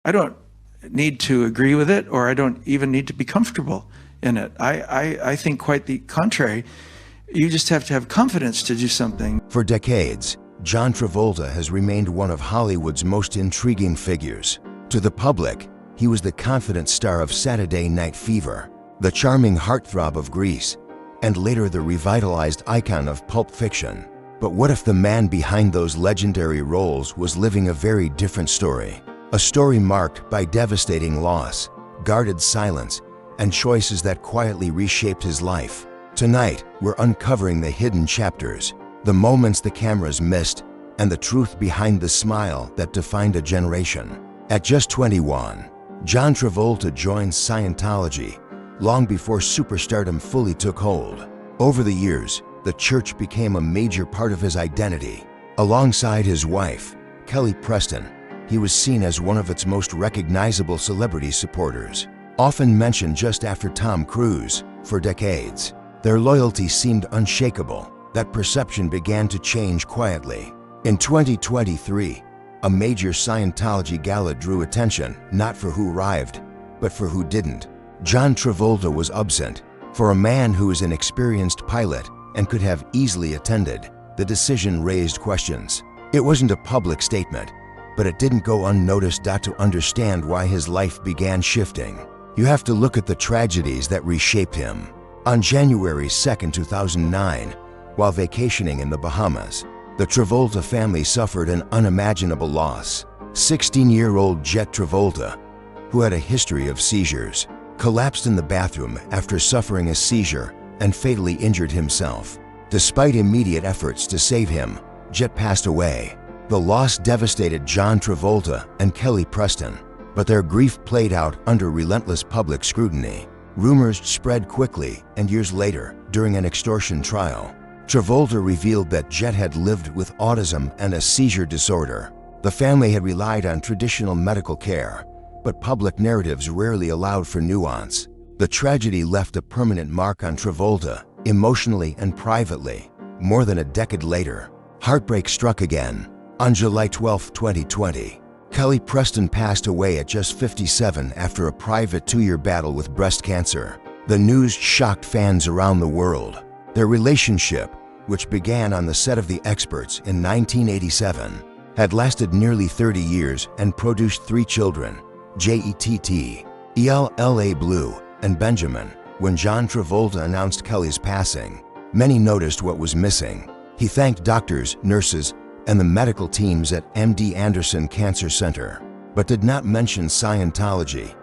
I don't need to agree with it, or I don't even need to be comfortable in it. I think quite the contrary. You just have to have confidence to do something. For decades, John Travolta has remained one of Hollywood's most intriguing figures. To the public, he was the confident star of Saturday Night Fever, the charming heartthrob of Grease, and later the revitalized icon of Pulp Fiction. But what if the man behind those legendary roles was living a very different story? A story marked by devastating loss, guarded silence, and choices that quietly reshaped his life. Tonight, we're uncovering the hidden chapters, the moments the cameras missed, and the truth behind the smile that defined a generation. At just 21, John Travolta joined Scientology long before superstardom fully took hold. Over the years, the church became a major part of his identity. Alongside his wife, Kelly Preston, he was seen as one of its most recognizable celebrity supporters. Often mentioned just after Tom Cruise, for decades, their loyalty seemed unshakable. That perception began to change quietly. In 2023, a major Scientology gala drew attention not for who arrived, but for who didn't. John Travolta was absent. For a man who is an experienced pilot and could have easily attended, the decision raised questions. It wasn't a public statement, but it didn't go unnoticed. To understand why his life began shifting, you have to look at the tragedies that reshaped him. On January 2, 2009, while vacationing in the Bahamas, the Travolta family suffered an unimaginable loss. 16-year-old Jet Travolta, who had a history of seizures, collapsed in the bathroom after suffering a seizure and fatally injured himself. Despite immediate efforts to save him, Jet passed away. The loss devastated John Travolta and Kelly Preston, but their grief played out under relentless public scrutiny. Rumors spread quickly, and years later, during an extortion trial, Travolta revealed that Jet had lived with autism and a seizure disorder. The family had relied on traditional medical care, but public narratives rarely allowed for nuance. The tragedy left a permanent mark on Travolta, emotionally and privately. More than a decade later, heartbreak struck again. On July 12, 2020, Kelly Preston passed away at just 57 after a private 2-year battle with breast cancer. The news shocked fans around the world. Their relationship, which began on the set of The Experts in 1987, had lasted nearly 30 years and produced 3 children, Jett, Ella Blue, and Benjamin. When John Travolta announced Kelly's passing, many noticed what was missing. He thanked doctors, nurses, and the medical teams at MD Anderson Cancer Center, but did not mention Scientology.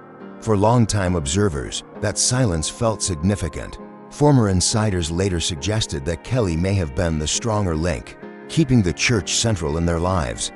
For longtime observers, that silence felt significant. Former insiders later suggested that Kelly may have been the stronger link, keeping the church central in their lives.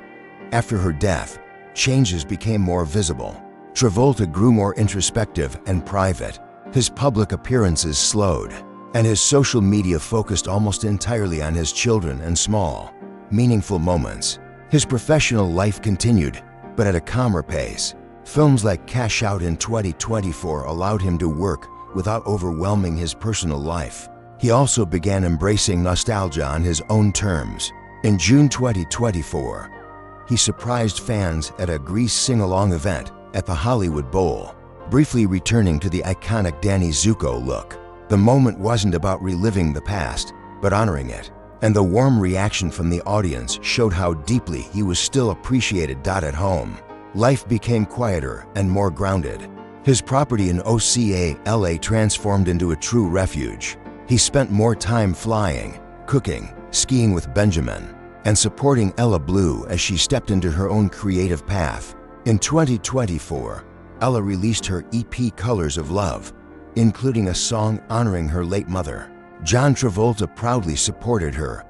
After her death, changes became more visible. Travolta grew more introspective and private. His public appearances slowed, and his social media focused almost entirely on his children and small, meaningful moments. His professional life continued, but at a calmer pace. Films like Cash Out in 2024 allowed him to work without overwhelming his personal life. He also began embracing nostalgia on his own terms. In June 2024, he surprised fans at a Grease sing-along event at the Hollywood Bowl, briefly returning to the iconic Danny Zuko look. The moment wasn't about reliving the past, but honoring it. And the warm reaction from the audience showed how deeply he was still appreciated. At home, life became quieter and more grounded. His property in Ocala, LA transformed into a true refuge. He spent more time flying, cooking, skiing with Benjamin, and supporting Ella Blue as she stepped into her own creative path. In 2024, Ella released her EP Colors of Love, including a song honoring her late mother. John Travolta proudly supported her,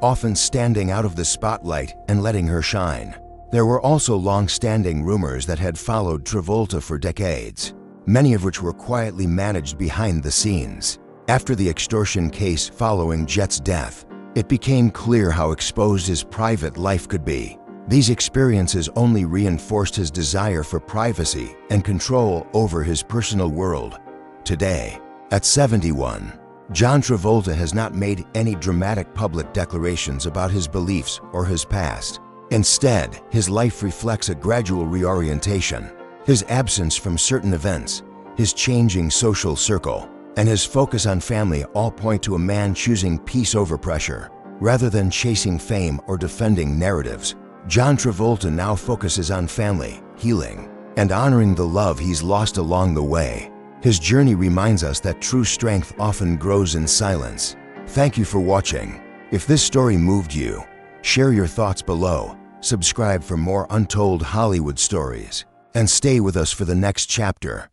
often standing out of the spotlight and letting her shine. There were also long-standing rumors that had followed Travolta for decades, many of which were quietly managed behind the scenes. After the extortion case following Jet's death, it became clear how exposed his private life could be. These experiences only reinforced his desire for privacy and control over his personal world. Today, at 71, John Travolta has not made any dramatic public declarations about his beliefs or his past. Instead, his life reflects a gradual reorientation. His absence from certain events, his changing social circle, and his focus on family all point to a man choosing peace over pressure, rather than chasing fame or defending narratives. John Travolta now focuses on family, healing, and honoring the love he's lost along the way. His journey reminds us that true strength often grows in silence. Thank you for watching. If this story moved you, share your thoughts below, subscribe for more untold Hollywood stories, and stay with us for the next chapter.